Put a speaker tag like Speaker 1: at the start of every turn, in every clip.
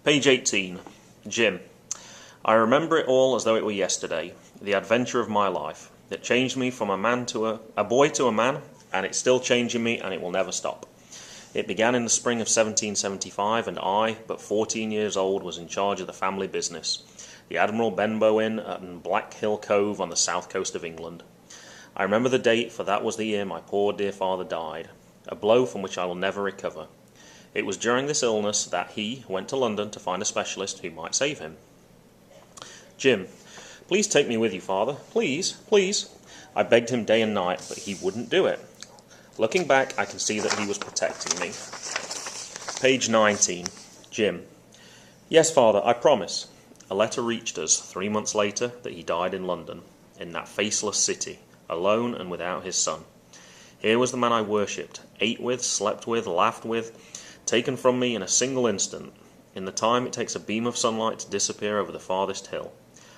Speaker 1: Page 18. Jim. I remember it all as though it were yesterday, the adventure of my life. It changed me from a boy to a man, and it's still changing me, and it will never stop. It began in the spring of 1775, and I, but 14 years old, was in charge of the family business, the Admiral Benbow Inn at Black Hill Cove on the south coast of England. I remember the date, for that was the year my poor dear father died, a blow from which I will never recover. It was during this illness that he went to London to find a specialist who might save him. Jim. Please take me with you, father. Please, please. I begged him day and night, but he wouldn't do it. Looking back, I can see that he was protecting me. Page 19. Jim. Yes, father, I promise. A letter reached us 3 months later that he died in London, in that faceless city, alone and without his son. Here was the man I worshipped, ate with, slept with, laughed with, taken from me in a single instant, in the time it takes a beam of sunlight to disappear over the farthest hill.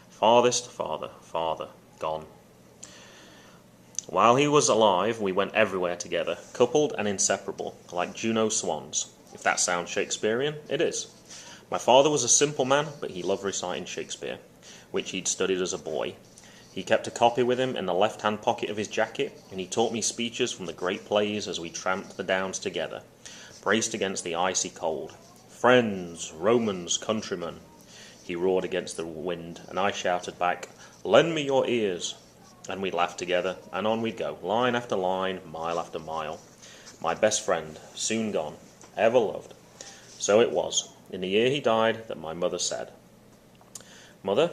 Speaker 1: Farthest, farther, gone. While he was alive, we went everywhere together, coupled and inseparable, like Juno's swans. If that sounds Shakespearean, it is. My father was a simple man, but he loved reciting Shakespeare, which he'd studied as a boy. He kept a copy with him in the left-hand pocket of his jacket, and he taught me speeches from the great plays as we tramped the downs together, braced against the icy cold. Friends, Romans, countrymen, he roared against the wind, and I shouted back, lend me your ears. And we'd laugh together, and on we'd go, line after line, mile after mile. My best friend, soon gone, ever loved. So it was, in the year he died, that my mother said, Mother,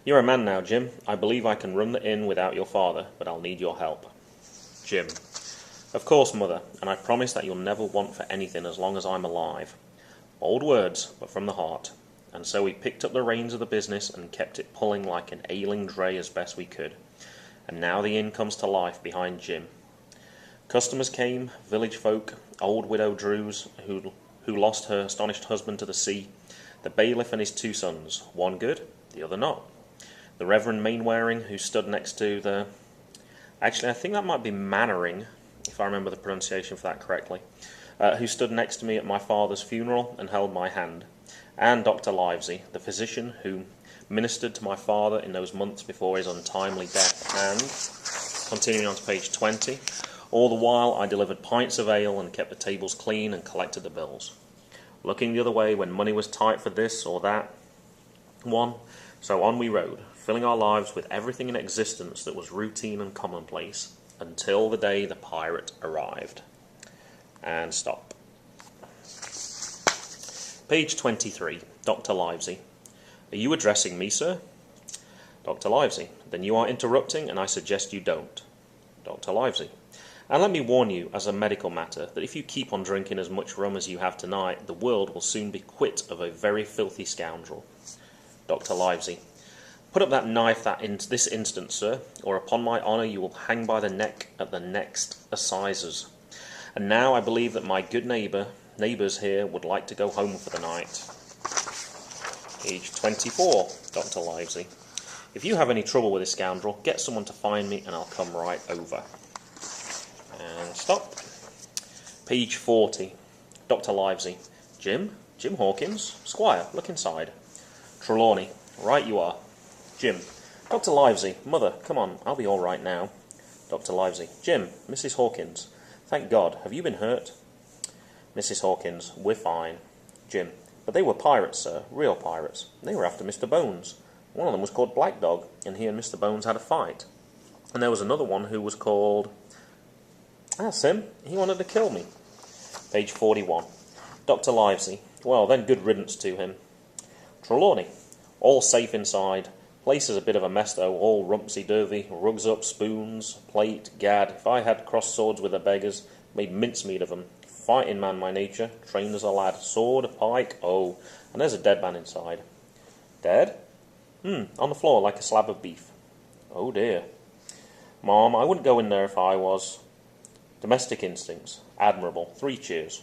Speaker 1: you're a man now, Jim. I believe I can run the inn without your father, but I'll need your help. Jim. Of course, Mother, and I promise that you'll never want for anything as long as I'm alive. Bold words, but from the heart. And so we picked up the reins of the business and kept it pulling like an ailing dray as best we could. And now the inn comes to life behind Jim. Customers came, village folk, old widow Drews, who lost her astonished husband to the sea, the bailiff and his 2 sons, one good, the other not. The Reverend Mainwaring, who stood next to the... Actually, I think that might be Mannering, if I remember the pronunciation for that correctly, who stood next to me at my father's funeral and held my hand, and Dr. Livesey, the physician who ministered to my father in those months before his untimely death, and, continuing on to page 20, all the while I delivered pints of ale and kept the tables clean and collected the bills, looking the other way when money was tight for this or that one. So on we rode, filling our lives with everything in existence that was routine and commonplace, until the day the pirate arrived. And stop. Page 23. Dr. Livesey. Are you addressing me, sir? Dr. Livesey. Then you are interrupting, and I suggest you don't. Dr. Livesey. And let me warn you, as a medical matter, that if you keep on drinking as much rum as you have tonight, the world will soon be quit of a very filthy scoundrel. Dr. Livesey. Put up that knife this instant, sir, or upon my honour you will hang by the neck at the next assizes. And now I believe that my good neighbours here would like to go home for the night. Page 24, Dr. Livesey. If you have any trouble with this scoundrel, get someone to find me and I'll come right over. And stop. Page 40, Dr. Livesey. Jim Hawkins? Squire, look inside. Trelawney. Right you are. Jim. Dr. Livesey. Mother, come on, I'll be all right now. Dr. Livesey. Jim, Mrs. Hawkins. Thank God. Have you been hurt? Mrs. Hawkins. We're fine. Jim. But they were pirates, sir. Real pirates. They were after Mr. Bones. One of them was called Black Dog, and he and Mr. Bones had a fight. And there was another one who was called... That's him. He wanted to kill me. Page 41. Dr. Livesey. Well, then good riddance to him. Trelawney. All safe inside. Place is a bit of a mess, though. All rumpsy-dovey. Rugs up, spoons, plate, gad. If I had crossed swords with the beggars, made mincemeat of them. Fighting man, my nature. Trained as a lad. Sword, a pike. Oh, and there's a dead man inside. Dead? On the floor like a slab of beef. Oh, dear. Mom, I wouldn't go in there if I was... Domestic instincts. Admirable. 3 cheers.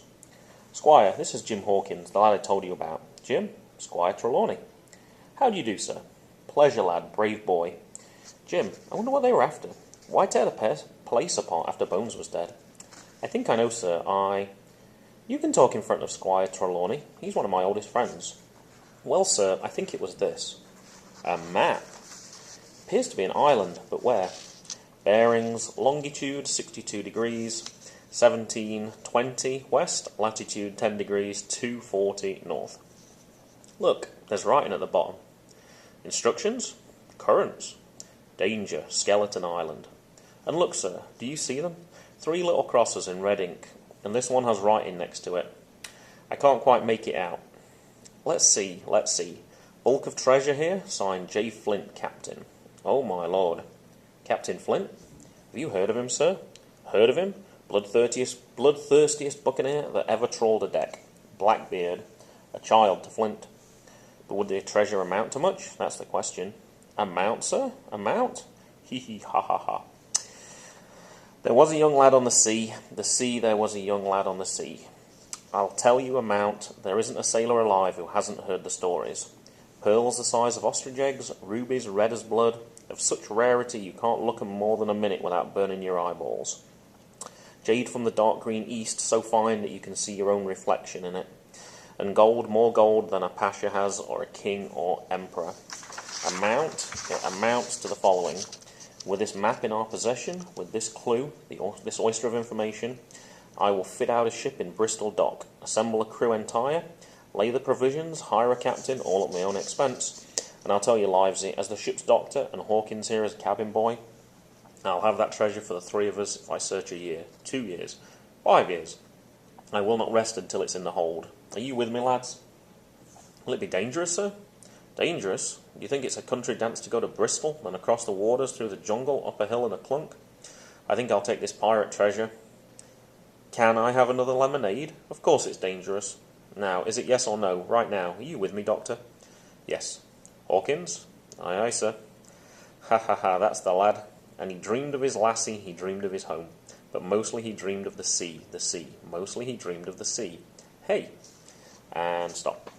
Speaker 1: Squire, this is Jim Hawkins, the lad I told you about. Jim? Squire Trelawney. How do you do, sir? Pleasure, lad. Brave boy. Jim, I wonder what they were after. Why tear the place apart after Bones was dead? I think I know, sir. You can talk in front of Squire Trelawney. He's one of my oldest friends. Well, sir, I think it was this. A map. Appears to be an island, but where? Bearings, longitude 62 degrees, 1720 west, latitude 10 degrees, 240 north. Look, there's writing at the bottom. Instructions? Currents. Danger, Skeleton Island. And look, sir, do you see them? 3 little crosses in red ink, and this one has writing next to it. I can't quite make it out. Let's see. Bulk of treasure here, signed J. Flint, Captain. Oh, my lord. Captain Flint? Have you heard of him, sir? Heard of him? Bloodthirstiest buccaneer that ever trawled a deck. Blackbeard. A child to Flint. But would the treasure amount to much? That's the question. Amount, sir? Amount? Hee hee ha ha ha. There was a young lad on the sea. There was a young lad on the sea. I'll tell you amount. There isn't a sailor alive who hasn't heard the stories. Pearls the size of ostrich eggs, rubies red as blood, of such rarity you can't look 'em more than a minute without burning your eyeballs. Jade from the dark green east, so fine that you can see your own reflection in it. And gold, more gold than a pasha has, or a king or emperor. Amount? It amounts to the following. With this map in our possession, with this clue, this oyster of information, I will fit out a ship in Bristol dock, assemble a crew entire, lay the provisions, hire a captain, all at my own expense. And I'll tell you, Livesey, as the ship's doctor and Hawkins here as cabin boy, I'll have that treasure for the 3 of us if I search a year, 2 years, 5 years. I will not rest until it's in the hold. Are you with me, lads? Will it be dangerous, sir? Dangerous? Do you think it's a country dance to go to Bristol, then across the waters, through the jungle, up a hill and a clunk? I think I'll take this pirate treasure. Can I have another lemonade? Of course it's dangerous. Now, is it yes or no? Right now. Are you with me, Doctor? Yes. Hawkins? Aye, aye, sir. Ha ha ha, that's the lad. And he dreamed of his lassie, he dreamed of his home. But mostly he dreamed of the sea, the sea. Mostly he dreamed of the sea. Hey! And stop.